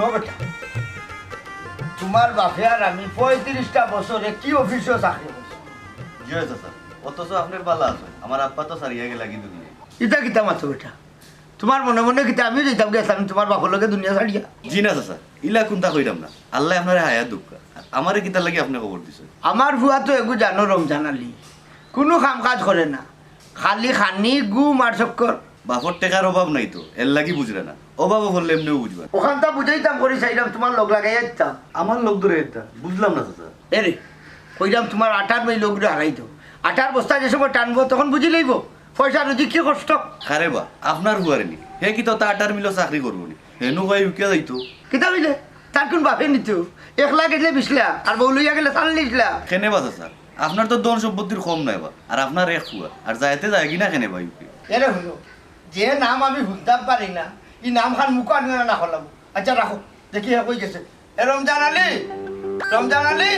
শুনো বেটা, তোমার বাপে আর আমি 35টা বছরে কি অফিসে চাকরি করছি। জি হয়েছে স্যার, অথচ আপনার বালা আছে, আমার আব্বা তো সারিয়া গেলা কি দুনিয়া। ইটা কিতা মাথো বেটা, তোমার মনে মনে কিতা আমি যেতাম গেছিলাম তোমার বাপর লগে দুনিয়া ছাড়িয়া। জি না স্যার, ইলা কোনটা কইরাম না, আল্লাহ আপনার হায়াত দুঃখ, আমারে কিতা লাগি আপনি খবর দিছে। আমার ভুয়া তো এগু জানো রমজান আলী, কোনো কাম কাজ করে না, খালি খানি গু মার চক্কর। বাপর টেকার অভাব নাই তো, এর লাগি বুঝলে না, অভাবও বললে এমনিও বুঝবা। ওখানটা বুঝাইতাম করি চাইলাম তোমার লোক লাগাই যেতাম। আমার লোক ধরে এটা বুঝলাম না স্যার। এরে কইলাম তোমার আটার মেয়ে লোকটা হারাইতো, আটার বস্তা যে সময় টানবো তখন বুঝি লইব পয়সা রুজি কি কষ্ট। আরে বা আপনার হুয়ারে নি, হে কি তো টাটার মিলো চাকরি করবো নি, হেনু ভাই উকিয়া যাইতো। কিতা হইলে তার কোন বাপে নিত, 1 লাখ গেলে 20 লাখ, আর বউ লইয়া গেলে 40 লাখ। কেনে বাজা স্যার, আপনার তো ধন সম্পত্তির কম নাই বা, আর আপনার এক হুয়া, আর যাইতে যায় কিনা কেনে ভাই উকি। এরে হলো যে নাম আমি ভুলতাম পারি না, ই নাম খান মুখ আনলে না হলাম। আচ্ছা রাখো দেখি হে কই গেছে। এ রমজান আলী, রমজান আলী,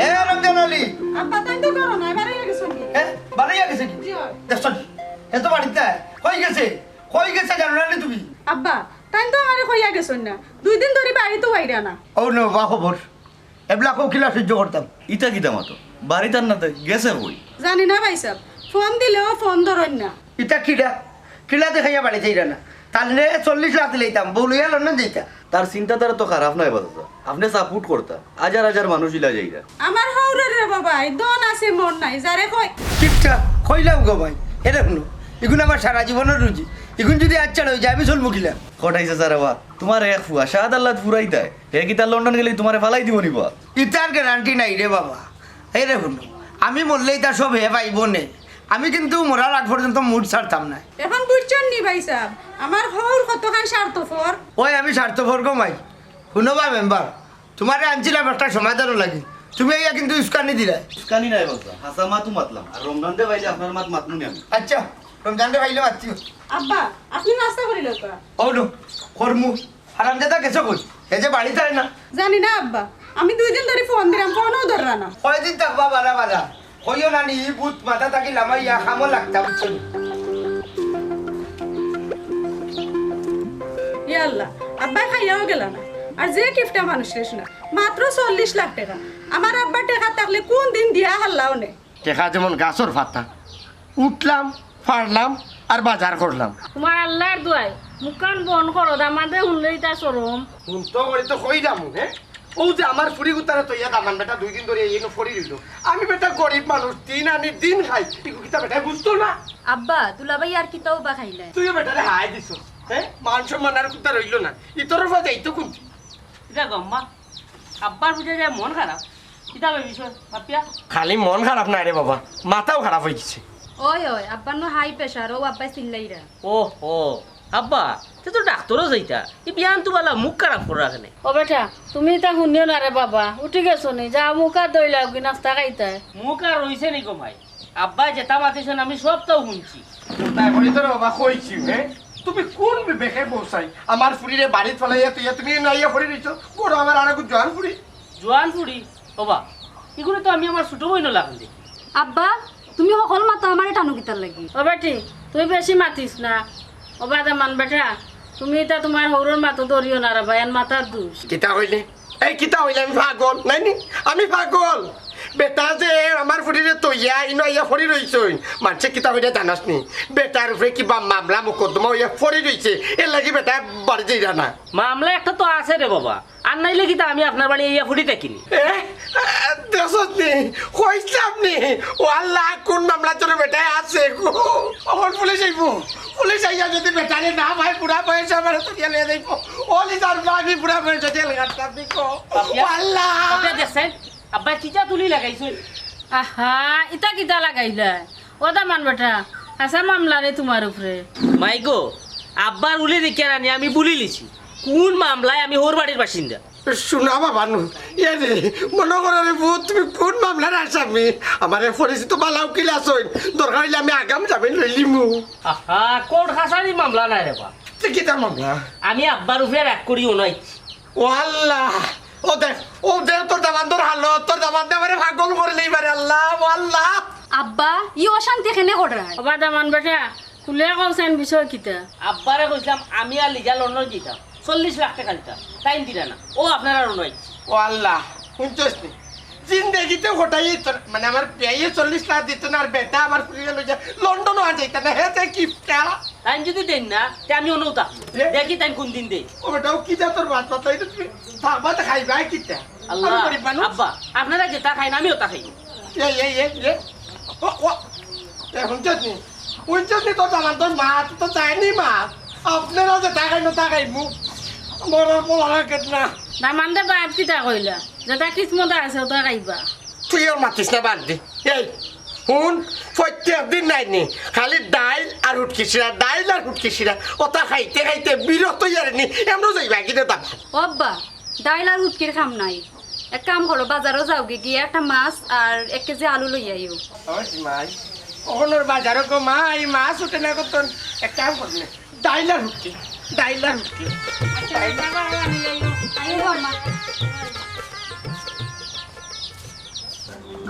এ রমজান আলী, আব্বা তাই তো করো না, এবারে গেছো কি? এ বাড়িয়া গেছে কি? জি হয়। দেখছন এ তো বাড়িতে কই গেছে, কই গেছে জানো না তুমি? আব্বা তাই তো আমারে কইয়া গেছো না, 2 দিন ধরে বাড়িতে বাইরা না। ও নো বা খবর এবলা কো কিলা সহ্য করতাম। ইটা কিতা মাতো, বাড়িতে আর না গেছে কই। জানি না ভাই সাহেব, ফোন দিলেও ফোন ধরেন না। ইটা কিলা কিলা দেখাইয়া বাড়িতে ইরা না, তাহলে 40 লাখ লইতাম, বউ লইয়া লন্ডন যাইতা। তার চিন্তাধারা তো খারাপ নাই বাজা, আপনি সাপোর্ট করতা, হাজার হাজার মানুষ ইলা যাইরা। আমার হাওরে রে বাবা, দন আছে মন নাই, যারে কই ঠিকঠা কইলাম গো ভাই, এটা শুনো এগুলো আমার সারা জীবনের রুজি, এখন যদি আচ্ছা হয়ে যায় আমি চলবো কিলা। কটাইছে স্যার বা, তোমার এক ফুয়া শাহাদ আল্লাহ ফুরাই দেয়, হে কি তার লন্ডন গেলে তোমারে ফালাই দিব নিবা। ইতার গ্যারান্টি নাই রে বাবা। এই রে শুনো, আমি মরলেই তার সব হে পাইব নে, আমি কিন্তু মরার আগ পর্যন্ত মুড ছাড়তাম না। এখন বুঝছেন নি ভাই সাহেব, আমার হাওর কতখান স্বার্থপর। ওই আমি স্বার্থপর কমাই। শুনো বা মেম্বার, তোমারে আনছিলাম একটা সমাধানও লাগি, তুমি ইয়া কিন্তু উস্কানি দিলা। উস্কানি নাই বাজা, হাসা মাতু মাতলাম, আর রমজান দে ভাইলে আপনার মাত মাতমুনি আমি। আচ্ছা রমজান রে ভাইলে মাতছি। আব্বা আপনি নাস্তা করি লোক ও নো কর্মু হারামজাদা গেছো কই, এ যে বাড়ি থাকে না। জানি না আব্বা, আমি 2 দিন ধরে ফোন দিলাম, ফোনও ধররা না। কয়দিন থাকবা বারা বারা, কইও না নি বুত মাথা থাকি লামাই ইয়া খামো লাগতা বুঝছো। ইয়া আল্লাহ, আব্বা খাইয়াও গেল না, আর যে গিফটটা মানুষ রেস না, মাত্র 40 লাখ টাকা। আমার আব্বা টাকা থাকলে কোন দিন দিয়া হাল্লাও নে। টেকা যেমন গাছর পাতা, উঠলাম ফাড়লাম আর বাজার করলাম। তোমার আল্লাহর দোয়াই মুখান বন করো, আমাদের শুনলেই তা সরম। তো করি তো কইলাম হ্যাঁ, ও যে আমার ফুরি গুতারে তো ইয়া দামান বেটা 2 দিন ধরে এই ফড়ি দিল। আমি বেটা গরিব মানুষ, দিন আনি দিন খাই, ইকু কিতা বেটা বুঝতো না। আব্বা দুলাভাই আর কিতাও বা খাইলে তুইও বেটারে হাই দিছ, হ্যাঁ মান সম্মান আর কুতা রইল না, ইতর ফাজে এইতো কুন্তি। এটা গম্মা আব্বার বুঝে যায় মন খারাপ, কিতাবে বিষয় ভাবিয়া খালি মন খারাপ না রে বাবা, মাথাও খারাপ হয়ে গেছে। ওই ওই আব্বার নো হাই প্রেশার, ও আব্বাই চিল্লাইরা। ও ও আব্বা তুই তো ডাক্তারও যাইতা, এই বিয়ান তো বলা মুখ খারাপ করে রাখে। ও বেটা তুমি তা শুনিও না রে বাবা, উঠি গেছো নি, যা মুখা দইলা কি নাস্তা খাইতা। মুখ আর রইছে নি কমাই, আব্বা যেটা মাতিছেন আমি সবটাও শুনছি। তারপরে তোর বাবা কইছি হ্যাঁ, তুমি কোন বিবেকে বসাই আমার ফুরিরে বাড়িত ফলাইয়া তুই তুমি নাইয়া ফড়ি দিছ, করো আমার আর একটু জোয়ান ফুরি। জোয়ান ফুড়ি ওবা এগুলো তো আমি আমার ছোট বই লাগন দি। আব্বা তুমি সকল মাতা আমারে টানো কিতার লাগি। ও বেটি তুই বেশি মাতিস না, ও বাদা মান বেটা, তুমি তা তোমার হৌরর মাতো ধরিও না রে ভাই, মাথার দোষ। কিতা হইলে এই কিতা হইলে আমি পাগল নাইনি, আমি পাগল বেটা যে আমার ফুরিরে তৈয়া ইনো ইয়া ফড়ি রইছই, মানুষে কিতা হইলে জানাস নি, বেটার উপরে কিবা মামলা মোকদ্দমা ইয়া ফড়ি রইছে, এর লাগি বেটা বাড়ি যাইরা না। মামলা একটা তো আছে রে বাবা, আর নাইলে কি তা আমি আপনার বাড়ি ইয়া ফুটি দেখিনি। দেখছত নি কইছলাম নি, ও আল্লাহ কোন মামলা তোর বেটায় আছে গো, আমার পুলিশ আইব, পুলিশ আইয়া যদি বেটারে না ভাই পুরা বয়স আমার তো গেলে যাইব, ওলি তার বাগি পুরা বয়স জেল গাড়তাম দিকো। ও আল্লাহ আপনি দেখছেন আব্বা চিচা তুলি লাগাইছেন। আহা ইতা কিতা লাগাইলা, ও দা মান বেটা আচ্ছা মামলা রে তোমার উপরে। মাইগো আব্বার উলি দেখে আনি আমি বুলি লিছি, কোন মামলায় আমি ওর বাড়ির বাসিন্দা। শোনা বাবা নু ইয়ে রে, মনে করো রে ভূত তুমি কোন মামলার আসামি, আমার পরিচিত বালা উকিল আসইন, দরকার হইলে আমি আগাম যাবেন লইলিমু। আহা কোর্ট কাছারি মামলা নাই রে বা, কিতা মামলা? আমি আব্বার উপরে রাগ করি ওনাইছি। ও আল্লাহ ও দেখ তোর দামান্তর হালত, তোর দামান্তে আমারে পাগল করলি পারে আল্লাহ। ও আল্লাহ আব্বা ই অশান্তি এখানে করায়। ও বাদা মান বেটা খুলে কওছেন বিষয় কিতা। আব্বারে কইছিলাম আমি আর লিজা লন্ডন যেতাম, 40 লাখ টাকা দিতা টাইম দিলা না ও আপনার আর নয় ও আল্লাহ শুনছস নি জিন্দগিতে হঠাই মানে আমার পেয়ে 40 লাখ দিত না আর বেটা আমার ফুরিয়ে লই যা লন্ডনও আর যাইতা না হেতে কিপটা টাইম যদি দেন না তে আমি অনু থাকবো দেখি টাইম কোন দিন দেই ও বেটা কি যা তোর বাত পাতাই তো তুই ভাত খাইবা কিটা আল্লাহ আব্বা আপনারা যেটা খাই না আমিও তা খাই এই ও শুনছস নি তো জানান তোর মা তো চায়নি মা আপনারা যে টাকাই না টাকাই মুখ মরার পোলা কেট না না মানতে বাদ কিতা কইলা যেটা কিসমত আছে ওটা খাইবা তুই আর মাতিস না বাদ দি এই শুন প্রত্যেক দিন নাই নি খালি ডাইল আর হুটকিসিরা ওটা খাইতে খাইতে বিরক্ত ইয়ারেনি এমন যাইবা কিনে দাম অব্বা ডাইল আর উটকির খাম নাই এক কাম করো বাজারও যাও গিয়ে একটা মাছ আর 1 কেজি আলু লই আইও মাই ওখানোর বাজারও কো মা এই মাছ উঠে না করতেন এক কাম করলে ডাইল আর হুটকি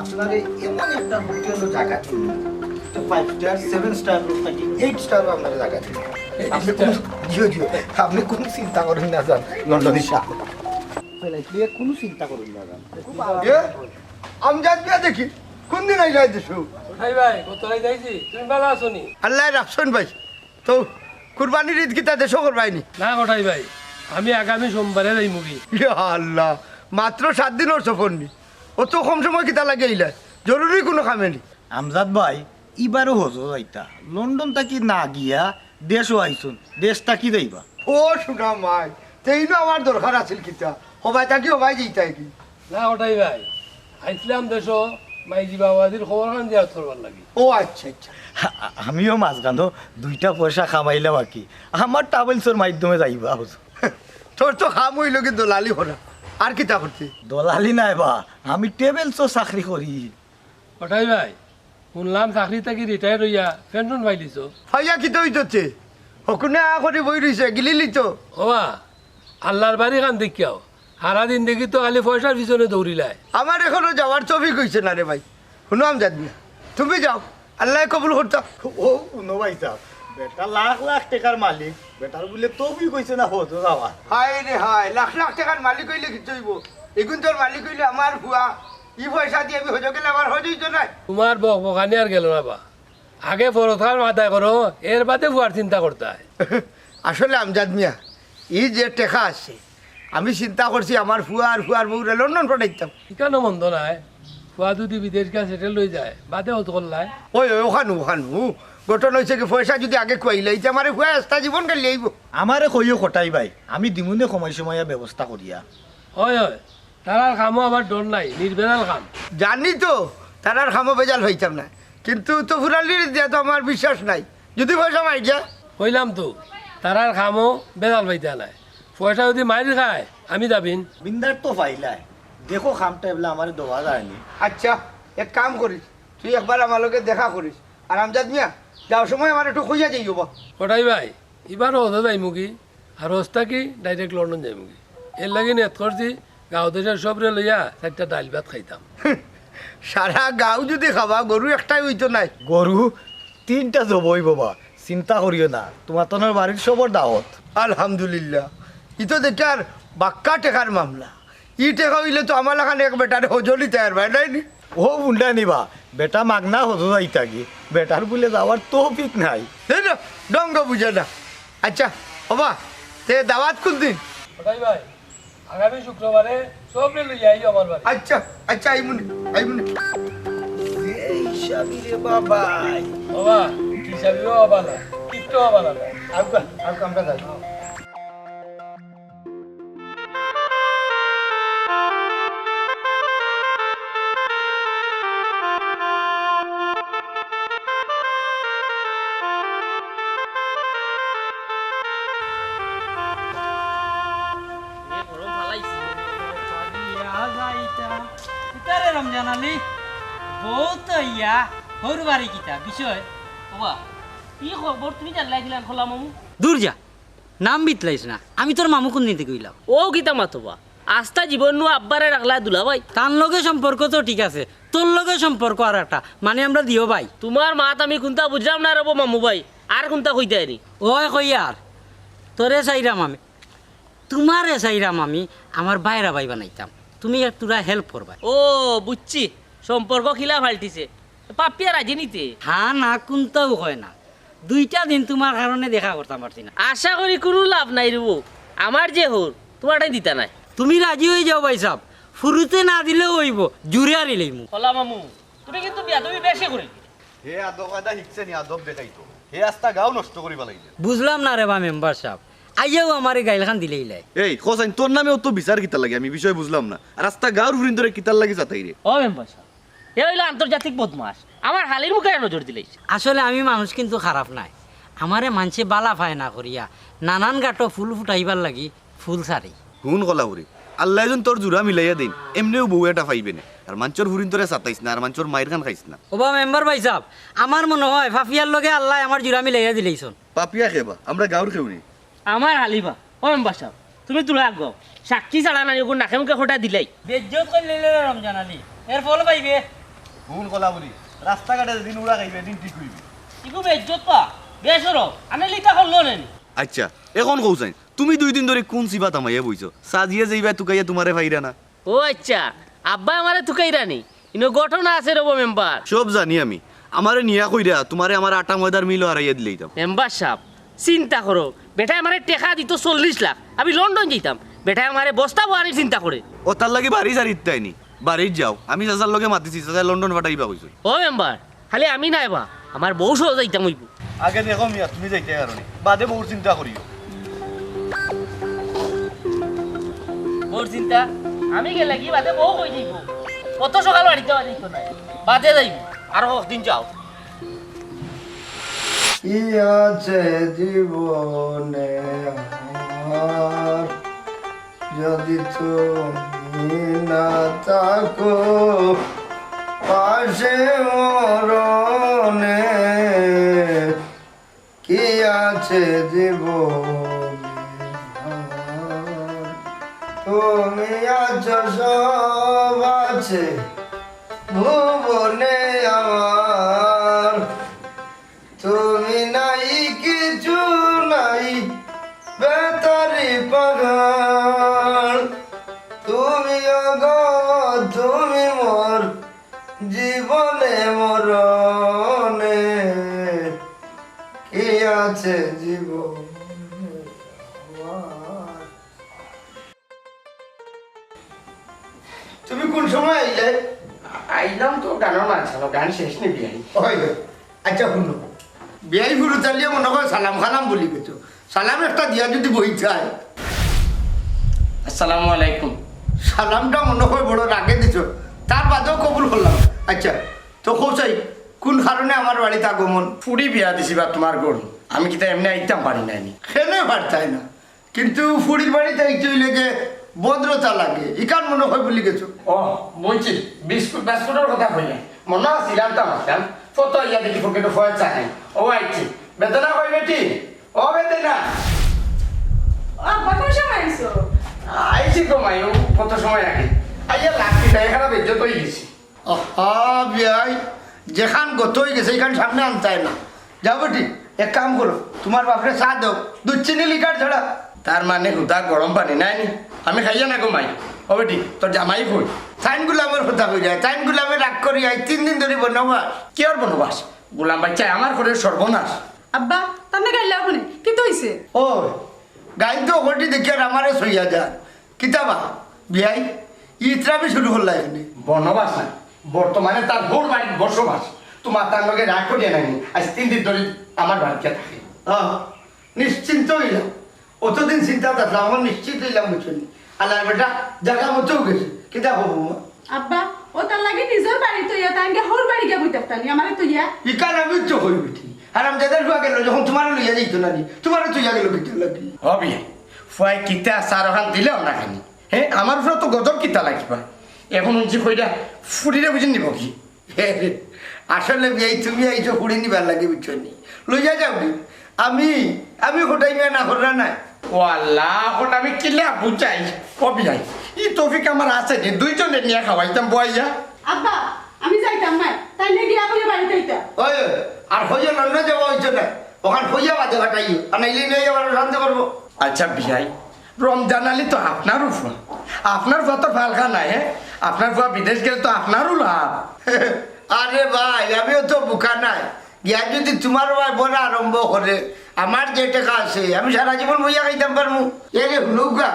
আপনার এমন একটা হোটেল জায়গা ছিল 5 স্টার 7 স্টার নাকি 8 স্টার আপনার জায়গা ছিল আপনি কোন জিও আপনি কোন চিন্তা করেন না জান লন্ডনের সাথে আপনি কোন চিন্তা করেন না জান আমজাদ বিয়া দেখি কোন দিন আইলা দেশু ভাই ভাই কোথায় যাইছি তুমি ভালো আছো নি আল্লাহ রাখছেন ভাই তো কুরবানির ঈদ কিতা দেশ করবাইনি না কোথায় ভাই আমি আগামী সোমবারে যাই মুভি ইয়া আল্লাহ মাত্র 7 দিনের সফর নি অত কম সময় কিতা লাগে আইলা জরুরি কোনো কামে নি আমজাদ ভাই এবারও হজো যাইতা লন্ডন তাকি না গিয়া দেশও আইছুন দেশটা কি যাইবা ও শোনা মাই তেইনো আমার দরকার আছিল কিতা হবাই তাকি হবাই যাইতাই কি না কোথায় ভাই আইসলাম দেশ মাইজি বাবাজির খবর খান দিয়া করবার লাগি ও আচ্ছা আচ্ছা আমিও মাছ গান্ধ 2টা পয়সা কামাইলাম আর কি আমার ট্রাভেলসের মাধ্যমে যাইবা হুজুর তোর তো খাম হইল কিন্তু লালি হরা আর কিতা করতে দলালি নাই বা আমি ট্রাভেলসও চাকরি করি কোথায় ভাই শুনলাম চাকরি থাকি রিটায়ার হইয়া পেনশন পাইলিছ ফাইয়া কিতা হইতছে হকুনে আ করে বই রইছে গিলিলি তো ওবা আল্লাহর বাড়ি খান দেখিয়াও সারাদিন দেখি তো খালি পয়সার পিছনে দৌড়িলায় আমার এখনো যাওয়ার তফিক হইছে না রে ভাই শুনো আমজাদ মিয়া তুমি যাও আল্লাহ কবুল করতা ও শুনো ভাই সাহেব বেটা লাখ লাখ টাকার মালিক বেটার বলে তবি কইছে না হতো যাওয়া হায় রে হায় লাখ লাখ টাকার মালিক হইলে কিছু হইব এগুন তোর মালিক হইলে আমার ভুয়া ই পয়সা দিয়ে আমি হজে গেলে আমার হজ হইতো না তোমার বকবকানি আর গেল না বা আগে ফরত খান মাথায় করো এর বাদে ফুয়ার চিন্তা করতে হয় আসলে আমজাদ মিয়া এই যে টেকা আছে আমি চিন্তা করছি আমার ফুয়ার বউরে লন্ডন পাঠাইতাম কেন মন্দ নাই ফুয়া যদি বিদেশ গা সেটেল হয়ে যায় বাদে হতো করলাই ওই ওখানো গঠন হয়েছে কি পয়সা যদি আগে খুয়াইলে এই যে আমার ফুয়া রাস্তা জীবন কালি আইব আমারে কইও কটাই ভাই আমি দিমুনে সময় ব্যবস্থা করিয়া হয় হয় তার কামও আবার ডর নাই নির্বেজাল কাম জানি তো তার আর খামো বেজাল হইতাম না কিন্তু তো ফুরালির দিয়া তো আমার বিশ্বাস নাই যদি পয়সা মাই যা কইলাম তো তার কামও বেজাল পাইতা নাই পয়সা যদি মারি খায় আমি যাবিন বিন্দার তো পাইলাই দেখো খামটা এগুলো আমার দেওয়া যায়নি আচ্ছা এক কাম করিস তুই একবার আমার লগে দেখা করিস আর আমজাদ মিয়া যাওয়ার সময় আমার একটু খুঁজা যাই যাবো ওটাই ভাই এবার হতে যাই মুগি আর হস্তা কি ডাইরেক্ট লন্ডন যাই মুগি এর লাগে নেট করছি গাঁও দেশের সবরে লইয়া 4টা ডাল ভাত খাইতাম সারা গাঁও যদি খাবা গরু একটাই হইতো নাই গরু 3টা জবই বাবা চিন্তা করিও না তোমার তোর বাড়ির সবর দাওয়াত আলহামদুলিল্লাহ ই তো দেখার বাক্কা টেকার মামলা ই টেকা হইলে তো আমার এখানে এক বেটারে হজলি তৈয়ার ভাই নাইনি ও বুন্ডা নিবা বেটা মাগনা হতো যাইতা কি বেটার বলে যাওয়ার তৌফিক নাই তাই না ডঙ্গ বুঝে না আচ্ছা হবা তে দাওয়াত কোন দিন ওটাই ভাই আগামী শুক্রবারে সবরে লইয়া আই আমার বাড়ি আচ্ছা আচ্ছা আইমুনি এই শাবিরে বাবাই বাবা হিসাবেও আবালা কিট্টো আবালা না আর কামটা যাই রমজান আলী বহুত ইয়া হরু বাড়ি কিতা বিষয় বাবা কি খবর তুমি জানলাই দিলাম খোলা মামু দূর যা নাম বিতলাইছ না আমি তোর মামু কোন দিতে কইলাম ও কিতা মাতবা আস্থা জীবন নু আব্বারে রাখলা দুলা ভাই তার লগে সম্পর্ক তো ঠিক আছে তোর লগে সম্পর্ক আর একটা মানে আমরা দিও ভাই তোমার মাত আমি কোনটা বুঝলাম না রব মামু ভাই আর কোনটা কইতে আনি ওই কই আর তোরে চাইরাম আমি তোমারে চাইরাম আমি আমার বাইরা ভাই বানাইতাম, তুমি একটুরা হেল্প করবা। ও বুঝছি, সম্পর্ক খিলা ফাল্টিছে, পাপিয়া রাজি নিতে। হ্যাঁ না কোনটাও হয় না, 2টা দিন তোমার কারণে দেখা করতাম পারছি না। আশা করি কোনো লাভ নাই রে বউ, আমার যে হোর তোমারটাই দিতা নাই। তুমি রাজি হয়ে যাও ভাই সাহেব, ফুরুতে না দিলেও হইব, জুড়ে আর ইলেইমু। কলা মামু তুমি কিন্তু বিয়া তুমি বেশি করে হে আদব আদা শিখছে নি, আদব দেখাইতো হে আস্তা গাও নষ্ট করিবা লাগিলে। বুঝলাম না রে বা মেম্বার সাহেব, আইয়াও আমার গাইল খান দিলেই লাই। এই কোসাইন তোর নামে অত বিচার কিতার লাগে আমি বিষয় বুঝলাম না, আর রাস্তা গাঁর ঘুরিন ধরে কিতার লাগে যাতাই রে। ও মেম্বার সাহেব, এ হইলো আন্তর্জাতিক বদমাস, আমার হালির মুখে নজর দিলেই। আসলে আমি মানুষ কিন্তু খারাপ নাই, আমারে মানছে বালা ফায় না করিয়া নানান গাটো ফুল ফুটাইবার লাগি ফুল সারি। হুন কলা হুরি আল্লাহ যেন তোর জোড়া মিলাইয়া দিন, এমনিও বউ এটা পাইবে না, আর মাঞ্চর হুরিন তোরে চাতাইস না, আর মাঞ্চর মায়ের খান খাইস না। ওবা মেম্বার ভাই সাহেব, আমার মনে হয় ফাফিয়ার লগে আল্লাহ আমার জুড়া মিলাইয়া দিলেইছন। পাপিয়া খেবা আমরা গাঁর খেউনি। আমার হালিবা ও মেম্বার সাহেব, তুমি তুলা আগাও, সাক্ষী ছাড়া নাই ওগুলো নাকে মুখে খোটা দিলাই। বেজ্জত করে লইলে রমজান আলী, এর ফল পাইবে। হুন কলা হুরি রাস্তাঘাটে দিন উড়া খাইবে দিন ঠিক হইবে। ইগু বেজ্জত পা বেসর আনে লিখা করলো নেন। আচ্ছা এখন কৌসাইন তুমি 2 দিন ধরে কোন সিবা তামাইয়া বইছো, সাজিয়ে যাইবা তুকাইয়া তোমারে ফাইরা না। ও আচ্ছা, আব্বা আমারে তুকাইরা নি, ইনো ঘটনা আছে রব মেম্বার। সব জানি আমি, আমারে নিয়া কইরা তোমারে আমার আটা ময়দার মিল হারাইয়া দিলেইতাম। মেম্বার সাহেব চিন্তা করো, বেটা আমারে টেকা দিত 40 লাখ, আমি লন্ডন যেতাম, বেটা আমারে বস্তা বাড়ির চিন্তা করে। ও তার লাগে বাড়ি সারিত তাইনি, বাড়ির যাও, আমি চাচার লগে মাতিছি, চাচা লন্ডন ফাটাইবা কইছো। ও মেম্বার খালি আমি নাই বা আমার বউ সহ যাইতাম হইব। আগে দেখো মিয়া তুমি যাইতে কারণে বাদে বহু চিন্তা করিও। ওর চিন্তা আমি গেলে কি বাদে বউ কই যাইব, কত সকাল বাড়িতে যাইতো না, বাদে যাইব আর দিন যাও। কি আছে জীবনে আমার, যদি তুমি না থাকো পাশে মরণে, কি আছে জীবনে আমার, তুমি আছো সব আছে ভুবনে আমার, তুমি নাই কিছু নাই বেতারি পাহাড়, তুমি অগ তুমি মোর জীবনে মরণে, কি আছে জীবনে আমার। তুমি কোন সময় আইলে? আইলাম তো গানের মাঝখানে, গান শেষ নেই বিয়াই। ওই আচ্ছা শুনো, বিয়াই ফুরু চালিয়ে মনে হয় সালাম খালাম বলি গেছো, সালাম একটা দিয়া যদি বই চায়। আসসালামু আলাইকুম। সালামটা মনে হয় বড় রাগে দিছ, তার বাদেও কবুল করলাম। আচ্ছা তো কৌশাই কোন কারণে আমার বাড়িতে আগমন? ফুড়ি বিয়া দিছি বা তোমার গরু, আমি কি তা এমনি আইতাম পারি নাইনি। খেলে পারতাই না, কিন্তু ফুড়ির বাড়িতে একচুইলে যে ভদ্রতা লাগে, ইকান মনে হয় বলি গেছো। ও বলছি বিস্কুট বাস্কুটের কথা কইলে মনে আছিল আনতাম আসতাম, কত ইয়া দেখি পকেটে ফয়ে চাই। ও আইছি বেদনা কই বেটি, ও বেদনা আব্বা কোন সময় আইছো? আইছি তো মাইও কত সময় আগে আইয়া লাগছি তাই এখানে বেজ্জত হয়ে গেছি। বিয়াই যেখান গত হয়ে গেছে এখান সামনে আনতাই না। যাও বেটি এক কাম করো, তোমার বাপরে চা দাও, দুধ চিনি লিকার ছাড়া। তার মানে হুদা গরম পানি নাই নি, আমি খাইয়া না গো মাই। ও বেটি তোর জামাই কই? চাইন গুলামের কথা হয়ে যায়, চাইন গুলামে রাগ করি আই 3 দিন ধরে বনবাস। কি আর বনবাস, গোলাম বাচ্চা আমার ঘরের সর্বনাশ। আব্বা তান্নে গাইলা ওখানে কি তো হইছে? ও গাইন তো ওটি দেখি আর আমারে সইয়া যায় কিতাবা বিয়াই ইতরাবি শুরু করলা এখানে। বনবাস না, বর্তমানে তার ভোর বাড়ির বসবাস। তোমার তার লগে রাগ করিয়া নাইনি, আজ 3 দিন ধরে আমার বাড়িতে থাকে। নিশ্চিন্ত হইলাম, অতদিন চিন্তা থাকলাম, আমার নিশ্চিত হইলাম বুঝলি। আল্লাহ বেটা জায়গা মতেও গেছে কিতা হবো মা। আব্বা ও তার লাগি নিজের বাড়ি তো ইয়া তাঙ্গে হোর বাড়ি গিয়া বইতানি আমারে তো ইয়া ইকান আমি তো হই বেটি, আর আমি যাদের হুয়া গেল যখন তোমার লইয়া যাইতো না নি, তোমার তো ইয়া গেল কিতা লাগি। হবি ফুয়াই কিতা সার ওখান দিলেও না খানি, হ্যাঁ আমার উপরে তো গজব কিতা লাগিবা। এখন উঞ্চি কইরা ফুটিরে বুঝে নিব কি? আসলে বিয়াই তুমি আইছো ফুড়ি নিবার লাগে বুঝছনি, লইয়া যাও কি? আমি হোটাই মেয়ে না করা নাই। ও আল্লাহ, এখন আমি কিলা বুঝাই কবি যাই ই তফিক আমার আছে নি, দুইজনে নিয়ে খাওয়াইতাম বইয়া। আব্বা আমি যাইতাম না, তাই নে গিয়া কইয়া বাড়িতে আইতা। ওই আর হইয়া লন্ড যাওয়া হইছো না, ওখান হইয়া বাজে ঘাটাইও, আর নাইলে নিয়ে যাবার শান্তি করবো। আচ্ছা বিয়াই রমজান আলী তো আপনারও ফুয়া, আপনার ফুয়া তো ফালখা নাই, হ্যাঁ আপনার ফুয়া বিদেশ গেলে তো আপনারও লাভ। আরে ভাই আমিও তো বোকা নাই, গিয়া যদি তোমার ভাই বলা আরম্ভ করে আমার যে টাকা আছে আমি সারা জীবন বইয়া খাইতাম পারবো। এ রে হুলুকা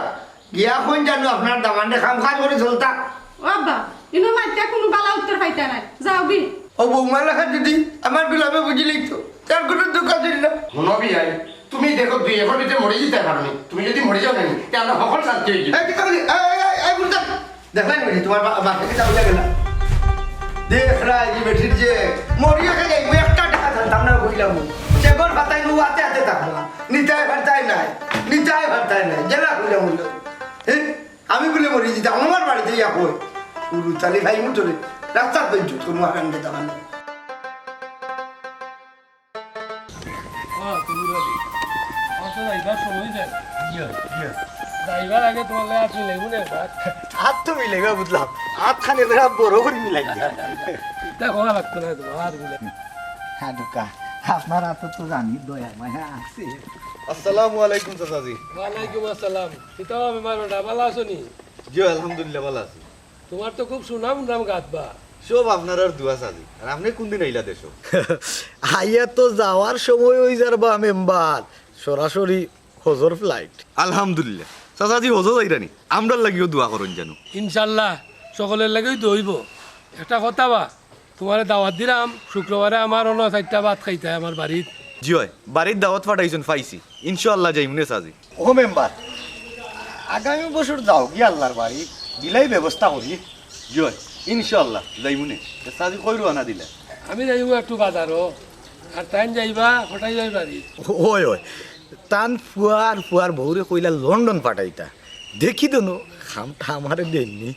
গিয়া কোন জানো আপনার দামানে খাম খাম করে চলতা। ও আব্বা ইনো মাইটা কোনো বালা উত্তর পাইতা নাই, যাও গি। ও বৌমা লেখা দিদি আমার বিলামে বুঝিলেই তো, তার কোনো দুঃখ ছিল না। মনবি আই তুমি দেখো দুই এখন ভিতরে মরে যেতে পারো, তুমি যদি মরে যাও নাই তাহলে সকল শান্তি হয়ে যাবে। দেখলেন বেটি তোমার বাপকে যাও লাগে না, দেখ রায় যে বেটির যে মরিয়া খাই একটা টাকা জানতাম না বইলাম সেগর ভাতাই নু হাতে হাতে থাকলাম, নিতাই ভাতাই নাই, নিতাই ভাতাই নাই জেলা বইলাম বলল। আমি বলে মরি যেতাম আমার বাড়িতে ইয়া কই পুরু চালি ভাই মুটরে রাস্তার বেঞ্চু কোনো আকান দিতাম না। যাইবার আগে তোমার লাগে আপনি লেগুন একবার হাত তো মিলাইবা বুঝলাম, হাত খানে বড় করে মিলাই দেখো লাগতো না তোমার হাত মিলে। হ্যাঁ ঢুকা আপনার হাত তো জানি দয়া মায়া আছে। আসসালামু আলাইকুম চাচাজি। ওয়ালাইকুম আসসালাম। কিতাব আমি মারোটা ভালো আছো নি? জি আলহামদুলিল্লাহ ভালো আছি। তোমার তো খুব সুনাম নাম গাত বা। সব আপনার আর দুয়া চাচি। আর আপনি কোন দিন আইলা দেশো? আইয়া তো যাওয়ার সময় হয়ে যাবা মেম্বার, সরাসরি হজর ফ্লাইট। আলহামদুলিল্লাহ চাচাজি হজো যাইরানি, আমরার লাগিও দোয়া করুন জানো। ইনশাল্লাহ সকলের লাগেই দইব। একটা কথা বা, তোমার দাওয়াত দিলাম শুক্রবারে আমার অন্য 4টা ভাত খাইতে আমার বাড়িত। জি হয়, বাড়ির দাওয়াত পাঠাইছেন পাইছি, ইনশাআল্লাহ যাইমুনে চাচি। ও মেম্বার আগামী বছর যাও কি আল্লাহর বাড়ি দিলাই ব্যবস্থা করি। জি হয় ইনশাআল্লাহ যাইমুনে। চাচি কইরো আনা দিলে? আমি যাইব একটু বাজারও, আর টাইম যাইবা হঠাই যাই বাড়িত। ওই ওই তান ফুয়ার বউরে কইলা লন্ডন পাঠাইতা, দেখি তো নো খামটা আমারে দেননি।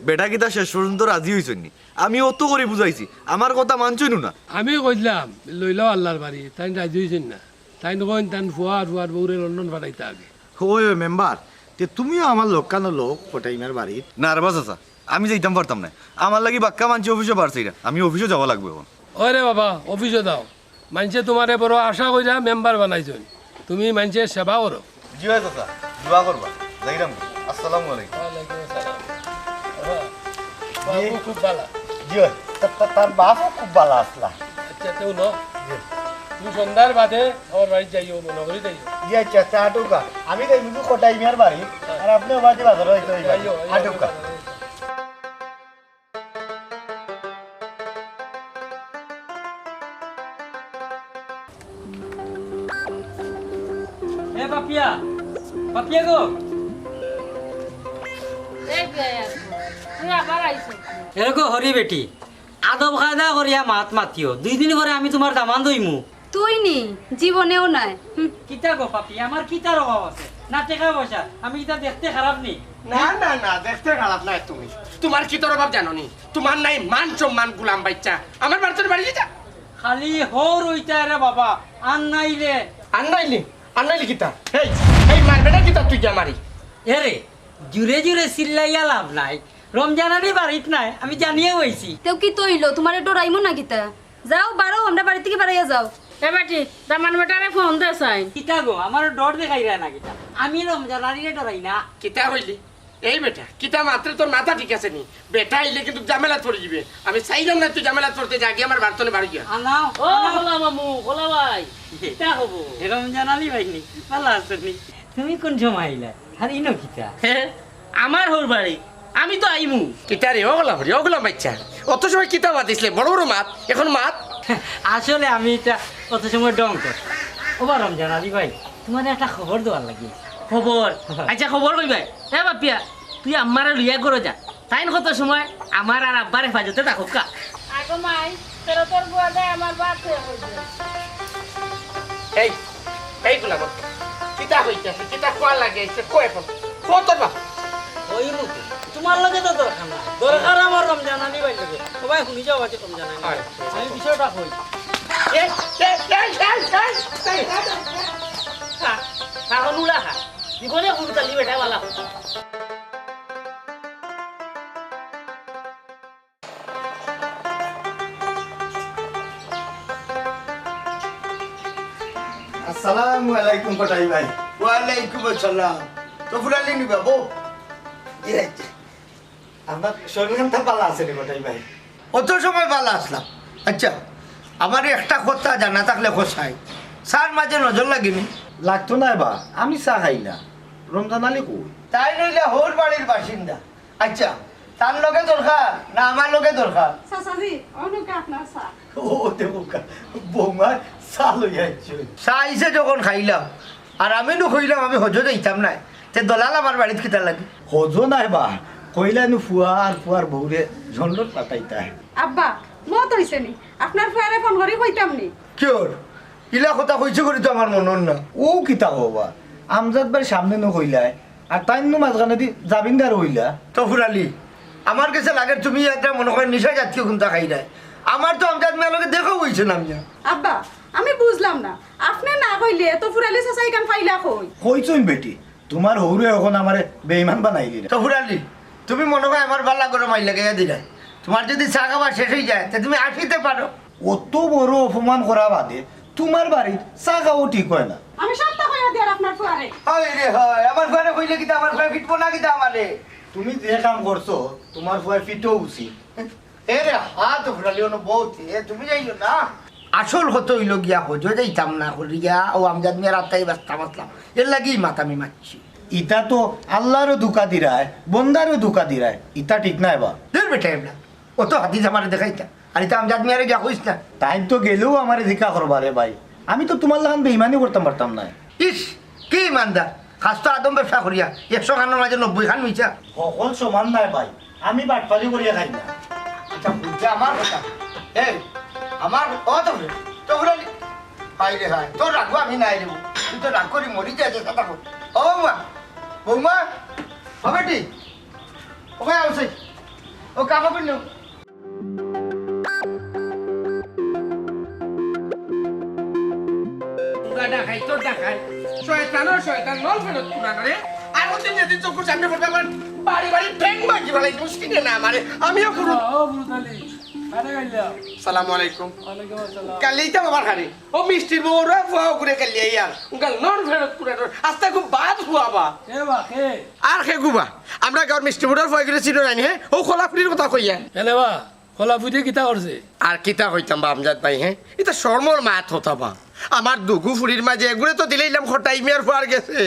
বেটা কিতা শেষ পর্যন্ত রাজি হইছনি? আমি অত করে বুঝাইছি, আমার কথা মানছইনু না। আমি কইলাম লইলাও আল্লাহর বাড়ি, তাই রাজি হয়েছেন না। তাই কইন তান ফুয়ার বউরে লন্ডন পাঠাইতে আগে। ওই ওই মেম্বার তে তুমিও আমার লোকানো লোক পটাইমার বাড়িত। না রে বাস চাচা, আমি যাইতাম পারতাম না। আমার লাগি বাক্কা মানছি অফিসে পারছি না, আমি অফিসে যাওয়া লাগবে এখন। ওরে বাবা অফিসে দাও, মানুষে তোমারে বড় আশা কইরা মেম্বার বানাইছেন, তুমি মানুষের সেবা করো। জি হয় চাচা, দোয়া করবা। যাইরাম। আসসালামু আলাইকুম। ওয়ালাইকুম আসসালাম। বাবু খুব ভালো। জি তার বাপও খুব ভালো আসলা। আচ্ছা তেও ন তুমি সন্ধ্যার বাদে আমার বাড়ি যাইও, মনে করি যাইও। জি আচ্ছা আচ্ছা আটুকা আমি তাই বুঝু কটাইমার বাড়ি, আর আপনিও বাড়ি বাজার হইতে আটুকা। এ বাপিয়া, বাপিয়া গো তুই আবার আইছো? এরকম হরি বেটি আদব খায়দা করিয়া মাত মাতিও, 2 দিন করে আমি তোমার দামান দইমু। তুই নি জীবনেও নাই। কিতা গো পাপি, আমার কিতার অভাব আছে না টাকা পয়সা? আমি কিতা দেখতে খারাপ নি? না না না, দেখতে খারাপ নাই তুমি। তোমার কি তোর অভাব জানো নি? তোমার নাই মান সম্মান, গুলাম বাচ্চা। আমার বাড়িতে বাড়ি যা। খালি হর ওইটা রে বাবা, আর নাই রে। আনাইলি কিতা? এই এই মারবে না কিতা তুই কে মারি? এরে জুড়ে জুড়ে চিল্লাইয়া লাভ নাই, রমজানারই বাড়িত নাই আমি জানিয়ে হয়েছি। তেও কি তৈল তোমার ডরাইমো না কিতা? যাও বারো, আমরা বাড়ি থেকে বাড়াইয়া যাও। এ বেটি দামান বেটারে ফোন দে চাই। কিতা গো আমার ডর দেখাই রে না কিতা? আমি রমজানারিরে ডরাই না। কিতা হইলি? এই বেটা কিতা মাত্র তোর মাথা ঠিক আছে নি? বেটা আইলে কিন্তু জামেলাত পড়ে যাবে। আমি চাইলাম না তুই জামেলাত পড়তে যা, গিয়ে আমার বার্তনে বাড়ি গিয়া। আনাও ও হলা মামু, হলা ভাই কিতা হবো? রমজানালি ভাইনি ভালো আছো নি? তুমি কোন সময় আইলা? আর ইনো কিতা? আমার হর বাড়ি, আমি তো আইমু। কিতা রে ওগুলাম বাচ্চা, অত সময় কিতা মাত দিছিলে? বড় বড় মাত, এখন মাত। আসলে আমি এটা কত সময় ডং কর। ওবা রমজানালি ভাই তোমার একটা খবর দেওয়ার লাগে। খবর? আচ্ছা খবর কইবাই। এ বাপিয়া তুই আমারে লইয়া করো যা, তাই কত সময় আমার আর আব্বার হেফাজতে থাকুক কা। আগো মাই তেরো তোর বুয়া দেয় আমার বাদ এই এই গুলাম কিতা হইতাছে? কিতা কোয়া লাগে? কয় এখন কো তোর বাপ? ওই মুখে তোমার লগে তো দরকার না, দরকার আমার রমজানালি ভাই লগে। সবাই শুনি যাও আছে রমজানালি। আমি বিষয়টা কই। এখন উলা খা জীবনে হুড়তালি বেটা বালা। আসসালামু আলাইকুম কটাই ভাই। ওয়ালাইকুম আসসালাম। তো ফুরালি নিবা বউ আপনার শরীরখানটা পালা আছে রে গোটাই ভাই। অত সময় পালা আসলাম। আচ্ছা আমার একটা কথা জানা থাকলে খোসাই স্যার মাঝে নজর লাগিনি লাগতো না বা আমি চা খাই না। রমজান আলী কই? তাই নইলে হোর বাড়ির বাসিন্দা। আচ্ছা তার লগে দরকার না আমার লগে দরকার? চাচাজি অনুকে আপনার চা ও দেখো বৌমার চা লই আইছে। চাইছে যখন খাইলাম আর আমি নো কইলাম আমি হজ যাইতাম না তে দলাল আমার বাড়িতে কিতা লাগে? হজো নাই বা কইলানু ফুয়া আর ফুয়ার বউরে ঝন্ডত পাতাইতা। আব্বা মত হইছে নি আপনার ফুয়ারে ফোন করি কইতাম নি কিয়র ইলা কথা কইছে করি তো আমার মনন না। ও কিতা হবা আমজাদ ভাই সামনে নো কইলাই আর তাই নো মাঝখানে দি জাবিনদার হইলা। তো ফুরালি আমার কাছে লাগে তুমি একটা মনে করেন নিশা জাতীয় কোনটা খাই নাই। আমার তো আমজাদ মেয়ের লগে দেখা হইছে না। আমি আব্বা আমি বুঝলাম না আপনি না কইলে তো ফুরালি চাচাই কান ফাইলা কই কইছই বেটি তোমার হৌরে এখন আমারে বেঈমান বানাইলি। তো ফুরালি তুমি মনে হয় আমার বাল্লা করে মাই লাগাইয়া দিলাই। তোমার যদি চা খাবার শেষ হয়ে যায় তা তুমি আসিতে পারো। অত বড় অপমান করা বাদে তোমার বাড়ির চা খাওয়া ঠিক হয় না। আমি সবটা কইয়া দিয়ার আপনার ফুয়ারে হয় রে হয় আমার ঘরে কইলে কিতা আমার ঘরে ফিটবো না কিতা আমারে? তুমি যে কাম করছো তোমার ফুয়ার ফিটেও উচিত। এ রে হাত ফুরালি অন বহুত তুমি যাইও না। আসল হতো হইল গিয়া হজো যাইতাম না করিয়া ও আমজাদ মিয়া রাস্তায় বাস্তা মাতলাম এর লাগি মাতামি মারছি। ইটা তো আল্লাহরও ধোকা দিরায় বন্দারও ধোকা দিরায় ইটা ঠিক নাই বা। ধর বেটা এমনা ও তো হাদিস আমার দেখাইতা আর এটা আমজাদ মিয়ারে গিয়া কইস না। টাইম তো গেলেও আমার জিকা করবা রে ভাই। আমি তো তোমার লাগান বেইমানি করতাম পারতাম না। ইস কি ইমানদার খাস তো আদম ব্যবসা করিয়া 100 খানের মাঝে 90 খান মিছা। সকল সমান নাই ভাই আমি বাটপালি করিয়া খাই না। আচ্ছা বুঝছে আমার কথা এই আমার ও তো তো ফুরালি হাই রে হাই তোর রাখবো আমি নাই রে তুই তো রাগ করি মরি যাচ্ছে কথা কর। ও বৌমা বৌমা ও বেটি ওকে আসে ও কামা করি নাও। দেখাই তোর দেখাই শয়তানের শয়তান নল ফেরত পুরানো রে আর ওদিন যেদিন চোখের সামনে পড়বে আমার বাড়ি বাড়ি ঠ্যাং বাজি ফেলাই মুশকিলে না আমারে আমিও করুন। ও ব্রুতালি আরে গাইলা সালামু আলাইকুম ওয়ালাইকুম আসসালাম। কালি তো আমার খালি ও মিষ্টির বউরা ফুয়াও করে কালি ইয়ার উনকাল নন ফেরত পুরানো আস্তে খুব বাদ ফুয়াবা এ বা কে আর খে গুবা আমরা গাঁর মিষ্টি বউরার ফুয়া করে চিনো নাই হে ও খোলাফুলির কথা কইয়া এনে বা খোলা ফুটে কিতা করছে? আর কিতা কইতাম বা আমজাদ ভাই হ্যাঁ এটা শর্মর মাত হতা বা আমার দুগু ফুলির মাঝে এগুড়ে তো দিলাইলাম খটাই মিয়ার ফুয়ার গেছে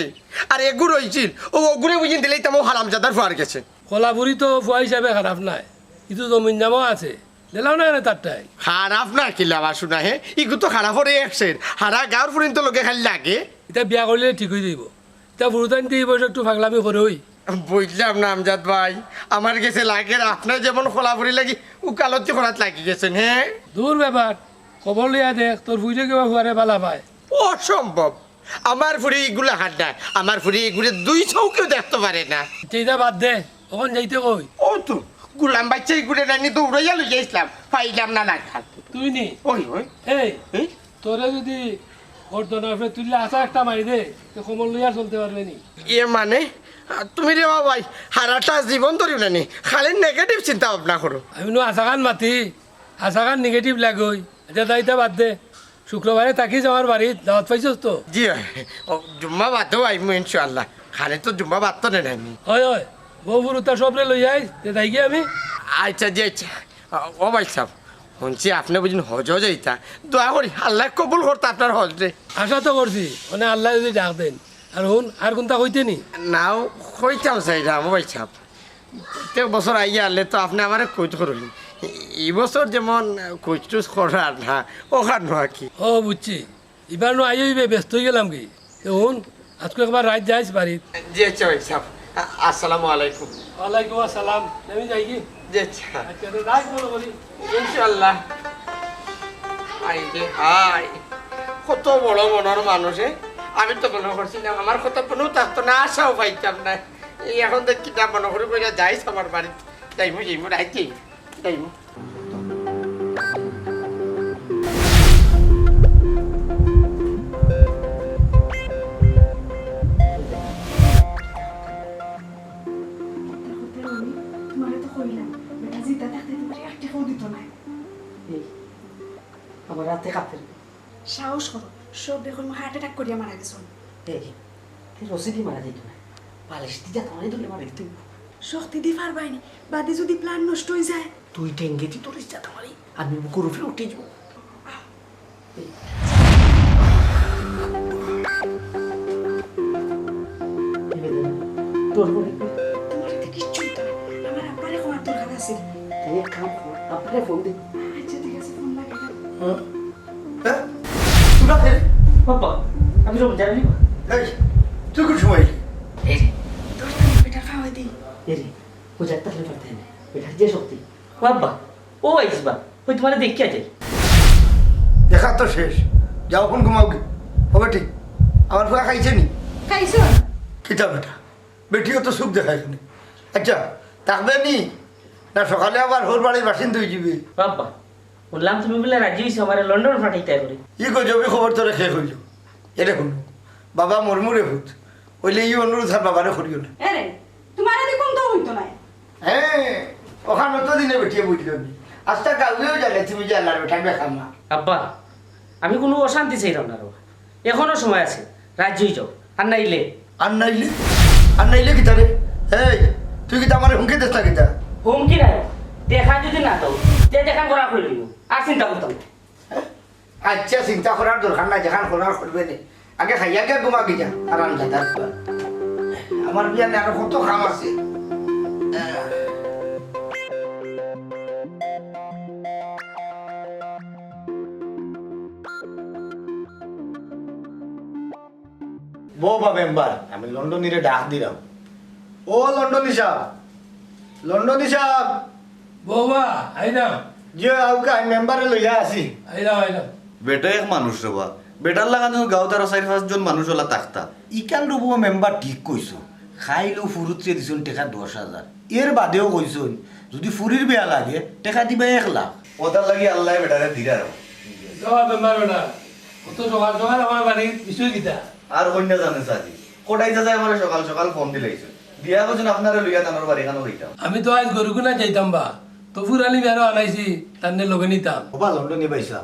আর এগুড় হইছিল ও ওগুড়ে বুঝিন দিলাইতাম ও হারামজাদার ফুয়ার গেছে। খোলা ফুরি তো ফুয়া হিসাবে খারাপ নাই কিন্তু জমিন জামাও আছে দিলাও না এনে তারটাই খারাপ না কিলা বা শুনা হে ইগু তো খারাপ হরে একসের হারা গাঁর ফুরিন তো লোকে খালি লাগে। এটা বিয়া করলে ঠিক হয়ে যাব। এটা বুড়োতান দিয়ে বসে একটু ফাগলামি করে ওই বুঝলাম না আমজাদ ভাই আমার কাছে লাগে আপনার যেমন খোলাফুরি লাগি উকালতি করাত লাগি গেছেন হ্যাঁ দূর ব্যাপার খবর লিয়া দেখ তোর ফুইলে কেবা ফুয়ারে পালা পায়। অসম্ভব আমার ফুরি এগুলো হাত দেয় আমার ফুরি এগুলো 200 কেউ দেখতে পারে না। সেইটা বাদ দে ওখান যাইতে কই ও তো গুলাম বাচ্চা এগুলো রানি দৌড়াইয়া লই যাইছিলাম পাইলাম না না খাল তুই নি ওই ওই এই এই তোরে যদি ঘরদনাফে তুললে আসা একটা মারি দে তো খবর লইয়া চলতে পারবে নি। এ মানে তুমি রে ভাই হারাটা জীবন ধরিও না নি খালি নেগেটিভ চিন্তা ভাবনা করো। আমি নো আশাখান মাতি আশাখান নেগেটিভ লাগই এটা দায়িত্ব বাদ দে শুক্রবারে থাকি যাওয়ার বাড়িত দাওয়াত পাইছস তো? জি ও জুম্মা বাদও আইমু ইনশাআল্লাহ খালি তো জুম্মা বাদ তো নেই আমি। হয় হয় বউ বুড়ুতা সবরে লই আই তে তাই গিয়ে আমি আচ্ছা জি আচ্ছা ও ভাই সাহেব শুনছি আপনি বুঝুন হজ যাইতা দোয়া করি আল্লাহ কবুল করতে আপনার হজ রে। আশা তো করছি মানে আল্লাহ যদি ডাক দেন আর হুন আর কোনটা কইতে নি নাও কইতাম চাইলাম ও ভাই সাহেব প্রত্যেক বছর আইয়া আনলে তো আপনি আমার কইত করুন এই বছর যেমন কইটুস করার না ওখান নোয়া কি। ও বুঝছি এবার নো আইবে ব্যস্ত হয়ে গেলাম কি হুন আজকে একবার রাত যাইস বাড়িত। জি আচ্ছা ভাই সাহেব আসসালামু আলাইকুম। ওয়ালাইকুম আসসালাম আমি যাই কি জি আচ্ছা আচ্ছা তো রাত বলো বলি ইনশাআল্লাহ। আই রে হাই কত বড় মনের মানুষে আমি তো মনে করছিলাম আমার কথা কোনো থাকতো না আশাও পাইতাম না এই এখন তো কিনা মনে করে কইরা যাইস আমার বাড়িতে যাইমু যাইমু রাইতে যাইমু। আমার রাতে কাপের সাহস করো সব দেখুন হার্ট অ্যাটাক করিয়া মারা গেছো এই রসিদি মারা যেত না পালিশ দিয়ে তোমার ধরে মারি তুই শক্তি দি পারবাইনি বাদে যদি প্ল্যান নষ্ট হয়ে যায় তুই টেঙ্গেতি তোর ইচ্ছা তোমারই আমি বুকুর উপরে উঠে যাবো তোর বলে তোমার এতে কিচ্ছুই তো না। আমার আব্বারে কোয়ার দরকার আছে তুই এক কাম কর আপনাকে ফোন দে আচ্ছা ঠিক আছে ফোন লাগে হ্যাঁ তুই না খেলে বাবা আমি সব জানি এই তুই কোন সময় এই তোর বেটা খাওয়াই দিই এরে ও যাত্রা খেলে পারতে না এটা যে শক্তি বাবা ও আইসবা ওই তোমার দেখি আছে দেখা তো শেষ যাও কোন ঘুমাও হবে ঠিক আমার ফুয়া খাইছে নি খাইছো কিতা বেটা বেটিও তো সুখ দেখায় শুনি আচ্ছা থাকবে নি না সকালে আবার হোর বাড়ির বাসিন্দা হয়ে যাবি বাবা বললাম তুমি বলে রাজি হয়েছো আমার লন্ডন পাঠাইতে করে ই কই যাবি খবর তোরা শেষ হইল এটা শুন বাবা মরমুরে ভূত হইলে ই অনুরোধ আর বাবারে করিও না এরে তোমার এদি কোন তো হইতো না হ্যাঁ ওখানে তো দিনে বেটিয়ে বুঝল নি আজটা গাউয়েও জানে তুমি যে আল্লাহর বেটা বেখাম না আব্বা আমি কোনো অশান্তি চাইলাম না রবা এখনো সময় আছে রাজি হয়ে যাও আর নাইলে আর নাইলে কিতা রে এই তুই কিতা আমার হুমকি দেশ না কিতা হুমকি নাই দেখা যদি না তো যে দেখান করা করে দিব আর চিন্তা করতাম না। আচ্ছা চিন্তা করার দরকার নাই যেখান করার করবে নি আগে খাইয়া গে ঘুমা গিয়া আরাম যাতার আমার বিয়া আরো কত কাম আছে ববা মেম্বার আমি লন্ডনীরে ডাক দিলাম ও লন্ডনী সাহেব বৌবা আইলাম যে আউকা আমি মেম্বারে লইয়া আছি আইলাম আইলাম বেটা এক মানুষ রবা বেটার লাগানো গাঁও তারা 4-5 মানুষ ওলা তাকতা ইকান রূপ মেম্বার ঠিক কইছো খাইলো ফুরুতে দিছুন টেকা 10,000 এর বাদেও কইছুন যদি ফুরির বেয়া লাগে টেকা দিবা 1 লাখ ওটার লাগি আল্লাহ বেটারে দিরা রব যাওয়া বেমার বেটা কত সকাল সকাল আমার বাড়ি বিষয় কিতা আর অন্য জানে সাজি কোটাইতে যায় আমার সকাল সকাল ফোন দিলাইছে দিয়া বলছেন আপনারা লইয়া তানোর বাড়ি খানো হইতাম আমি তো আজ গরুকুনা যাইতাম বা তো ফুরালি বেরো আনাইছি তান্নে লগে নিতাম ওবা লন্ডনে পাইছা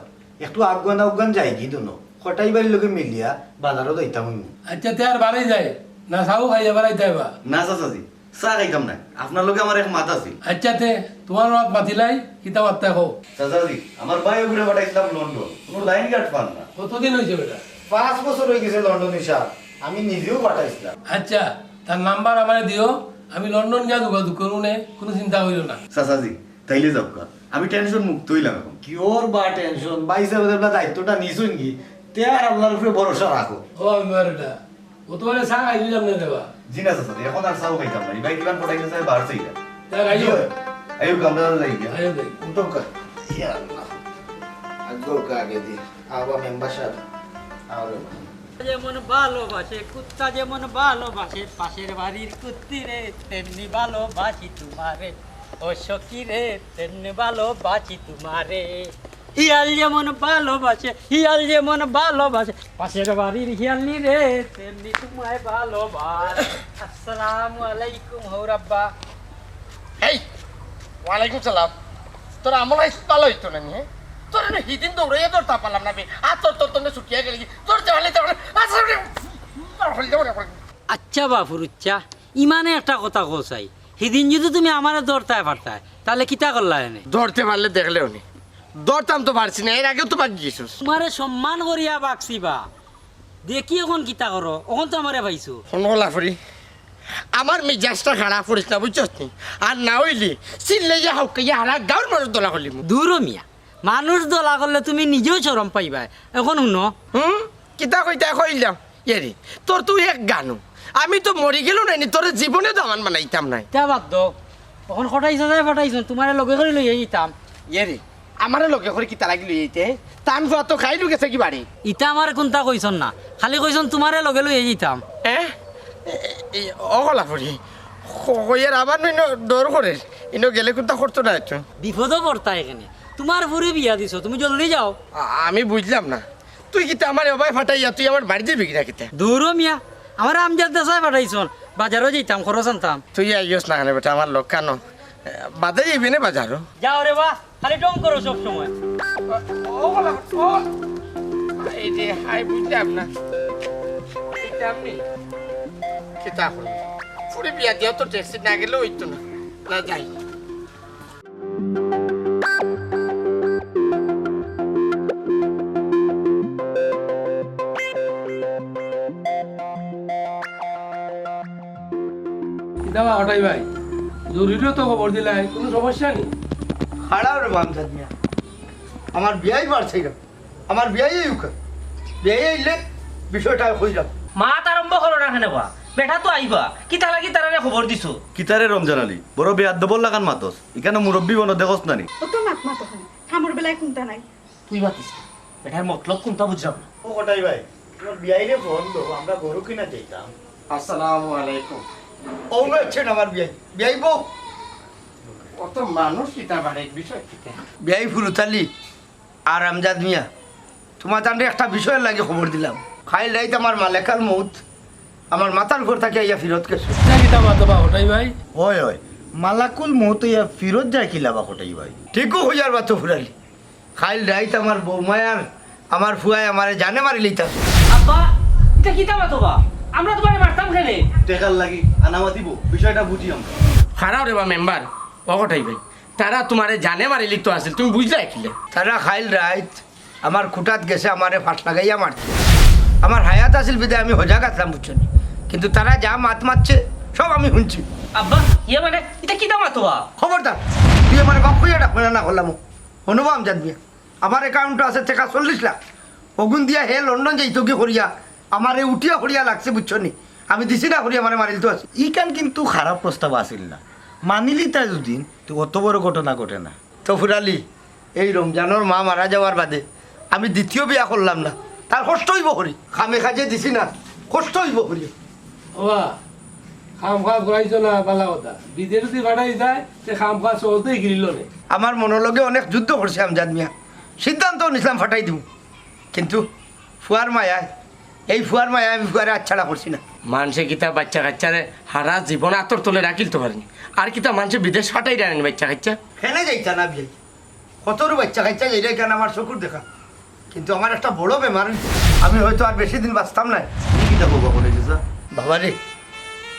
একটু আফগান যাই কি দুনো কটাই বাড়ির লগে মিলিয়া বাজারও যাইতাম আমি আচ্ছা তে আর বাড়াই যায় না চাও খাইয়া বাড়াই যাইবা না চাচাজি চা খাইতাম না আপনার লোকে আমার এক মাত আছিল আচ্ছা তে তোমার মাত মাতিলাই কিতা মাত্তা হো চাচাজি আমার ভাই ঘুরে পাঠাইছিলাম লন্ডন কোনো লাইন গার্ড পান না কতদিন হয়েছে বেটা 5 বছর হয়ে গেছে লন্ডনে সাহেব আমি নিজেও পাঠাইছিলাম আচ্ছা তার নাম্বার আমারে দিও আমি লন্ডন গিয়া যোগাযোগ করু নে কোনো চিন্তা হইল না চাচাজি তাইলে যাও কা আমি টেনশন মুক্ত হইলাম এখন কিওর বা টেনশন বাইসা বদলা দায়িত্বটা নিছুন কি তে আর আল্লাহর উপরে ভরসা রাখো ও আমার এটা ও তোমার চা খাই দিলাম না দেবা জি না চাচাজি এখন আর চাও খাইতাম না ভাই কিমান পঠাইতে চাই বার চাই তার আইও আইও কামরা যাই গিয়া আইও দেখ উঠো কা ইয়া আল্লাহ আগো কা আগে দি আবা মেম্বার সাহেব আর যেমন ভালোবাসে কুত্তা যেমন ভালোবাসে পাশের বাড়ির কুত্তি রে তেমনি ভালোবাসি তোমারে ও সখী রে তেমনি ভালোবাসি তোমারে হিয়াল যেমন ভালোবাসে পাশের বাড়ির হিয়ালনি রে তেমনি তোমায় ভালোবাসে আসসালামু আলাইকুম হৌরাব্বা এই ওয়ালাইকুম সালাম তোর আমল ভালো হইতো না নিয়ে তোর হিদিন দৌড়াইয়া তোর তা পারলাম না আর তোর তোর ছুটিয়া গেলে তোর আচ্ছা বাপুরুচ্চা ইমানে একটা কথা কোসাই সেদিন যদি তুমি আমার দৌড়তায় পারতায় তাহলে কিতা করলা এনে ধরতে পারলে দেখলেও নি দৌড়তাম তো পারছি না এর আগেও তো বাকি গেছিস তোমারে সম্মান করিয়া বাকছি বা দেখি এখন কিতা করো এখন তো আমারে পাইছো শোনলা ফুরি আমার মেজাজটা খারাপ করিস না বুঝছস নি আর না হইলি চিল্লে যা হোক ইয়া হারা গাঁর মানুষ দোলা করলি দূর মিয়া মানুষ দলা করলে তুমি নিজেও চরম পাইবা এখন শুনো কিতা কইতা কইলাম এরি তোর তুই এক গানু আমি তো মরি গেল নাইনি তোর জীবনে তো আমার বানাইতাম নাই তা বাদ দো এখন খটাইছো যাই ফটাইছো তোমার লগে করে লইয়া যেতাম এরি আমারে লগে করে কিতা লাগিল এইতে টান ফুয়া তো খাইলু গেছে কি বাড়ি ইটা আমার কোনটা কইছন না খালি কইছন তোমারে লগে লইয়া যেতাম অগলা ফুরি কইয়ের আবার নইন ডর করে ইনো গেলে কোনটা করতো না একটু বিপদও পড়তা এখানে তোমার ফুরে বিয়া দিছো তুমি জলদি যাও আমি বুঝলাম না তুই কিতা আমার অবাই ফাটাইয়া তুই আমার বাড়িতে বিক্রি কিতা দূর মিয়া আমার আমজাদ দেশাই পাঠাইছন বাজারও যেতাম খরচ আনতাম তুই আইস না বেটা আমার লোক কেন বাদে যাইবি না বাজারও যাও রে বা খালি টং করো সব সময় এই যে হাই বুঝলাম না এটা আপনি কিতা করুন পুরি বিয়া দিয়েও তো ট্যাক্সি না গেলে হইতো না না যাই দাবা হঠাই ভাই জরুরিও তো খবর দিলাই কোনো সমস্যা নেই খারাপ রে বামজাদ মিয়া আমার বিয়াই বাড়ছে আমার বিয়াই বিয়াই আইলে বিষয়টা হইলাম মাত আরম্ভ করো না কেন বা বেটা তো আইবা কি তারা খবর দিছো কিতারে রমজান আলী বড় বেয়াদ দবল লাগান মাতস এখানে মুরব্বী বন দেখস নানি ও তো মাত মাত হয় খামর বেলায় কোনটা নাই তুই বাতিস বেটার মতলব কোনটা বুঝলাম না ও কটাই ভাই তোমার বিয়াই রে ফোন দো আমরা গরু কিনা যাইতাম আসসালামু আলাইকুম ও আছেন আমার বিয়াই বিয়াই বউ কত মানুষ কিতা বাড়ে বিষয় কিতা বিয়াই ফুরুতালি আর আমজাদ মিয়া তোমার তান্ডে একটা বিষয়ের লাগে খবর দিলাম খাইল রাইত আমার মালেকাল মৌত আমার মাথার উপর থাকে ইয়া ফিরত গেছে দাবা দাবা হঠাই ভাই হয় হয় মালাকুল মতো ইয়া ফিরত যায় কি লাভা কটাই ভাই ঠিকও হইয়ার বাতো ফুরালি খাইল রাইত আমার বৌমায়ার আমার ফুয়ায় আমারে জানে মারি লইতা আব্বা এটা কি দাবা তোবা আমরা তোমারে মারতাম কেনে টেকার লাগি আনামা দিব বিষয়টা বুঝি আমরা খারাপ রে বা মেম্বার অকটাই ভাই তারা তোমারে জানে মারি লিখতো আসিল তুমি বুঝলা কিলে তারা খাইল রাইত আমার খুঁটাত গেছে আমারে ফাঁস লাগাইয়া মারছে আমার হায়াত আসিল বিদায় আমি হজাগ আসলাম বুঝছেন কিন্তু তারা যা মাত মারছে সব আমি শুনছি আব্বা ইয়ে মানে এটা কি দাবা তোবা খবরদার তুই আমার বাপ হইয়া ডাকবে না করলাম অনুভব জানবি আমার অ্যাকাউন্টে আছে টাকা 40 লাখ অগুন দিয়া হে লন্ডন যাইতো কি করিয়া আমার উঠিয়া করিয়া লাগছে বুঝছো নি আমি দিছি না করিয়া মানে মারিল তো আছে ইকান কিন্তু খারাপ প্রস্তাব আসিল না মানিলি তা দুদিন তো অত বড় ঘটনা ঘটে না তো ফুরালি এই রমজানোর মা মারা যাওয়ার বাদে আমি দ্বিতীয় বিয়া করলাম না তার কষ্ট হইব করি খামে খাজে দিছি না কষ্ট হইব করি ওবা খাম খা ঘুরাইছো না পালা কথা বিদে যদি বাড়াই যায় সে খাম খা চলতেই গিরিল নে আমার মনোলগে অনেক যুদ্ধ করছে আমজাদ মিয়া সিদ্ধান্ত নিছিলাম ফাটাই দিব কিন্তু ফুয়ার মায়ায় এই ফুয়ার মায়ায় আমি ফুয়ারে আচ্ছাড়া করছি না মানুষে কিতা বাচ্চা কাচ্চারে হারা জীবন আতর তোলে রাখিল তো পারেনি আর কিতা মানুষে বিদেশ ফাটাই রাখেনি বাচ্চা কাচ্চা ফেলে যাইতা না বিয়ে কতর বাচ্চা কাচ্চা যাই কেন আমার চকুর দেখা কিন্তু আমার একটা বড় বেমার আমি হয়তো আর বেশি দিন বাঁচতাম না কি কিতা বলবা বলে দিছা বাবারে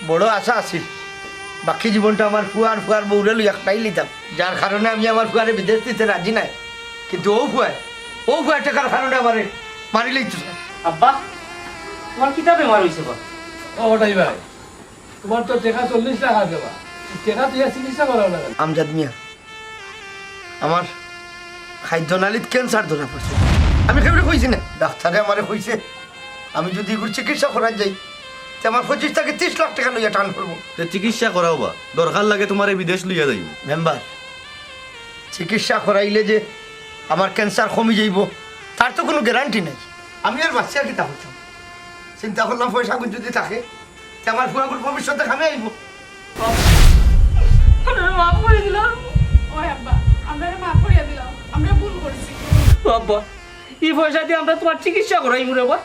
বড় আশা আছিল বাকি জীবনটা আমার ফুয়ার বউরে লই একটাই লিতাম যার কারণে আমি আমার ফুয়ারে বিদেশ দিতে রাজি নাই কিন্তু ও ফুয়া টাকার কারণে আমারে মারি লইতো আব্বা তোমার কিতা বেমার হইছে বা ও হঠাই ভাই তোমার তো টাকা 40 লাখ দেবা টাকা দিয়ে চিকিৎসা করাও না কেন? আমজাদ মিয়া আমার খাদ্যনালীত ক্যান্সার ধরা পড়ছে আমি কেবলে কইছি না ডাক্তারে আমারে কইছে আমি যদি এগুলো চিকিৎসা করার যাই তে আমার 25 থেকে 30 লাখ টাকা লইয়া টান করবো তে চিকিৎসা করাও বা দরকার লাগে তোমার এই বিদেশ লইয়া যাইব মেম্বার চিকিৎসা করাইলে যে আমার ক্যান্সার কমে যাইব তার তো কোনো গ্যারান্টি নাই আমি আর বাচ্চা কিতা হইতাম চিন্তা করলাম পয়সা যদি থাকে তে আমার ফুয়াগুর ভবিষ্যতে খামে আইব মাফ করে দিলাম ওই আব্বা আমরা মাফ করিয়া দিলাম আমরা ভুল করছি আব্বা এই পয়সা দিয়ে আমরা তোমার চিকিৎসা করাই মুরে বা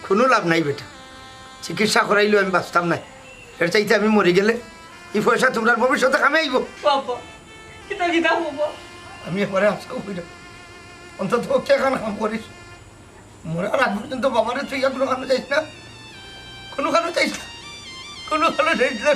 কোনো লাভ নাই বেটা চিকিৎসা করাইলেও আমি বাঁচতাম নাই এর চাইতে আমি মরে গেলে এই পয়সা তোমরা ভবিষ্যতে খামে আইব আব্বা কিতা হবো আমি এবারে আশা করি অন্তত কে খান কাম করিস মরার আগ পর্যন্ত বাবারে তুই কোনো খানো যাইস না কোনো খানো যাইস না কোনো খানো যাইস না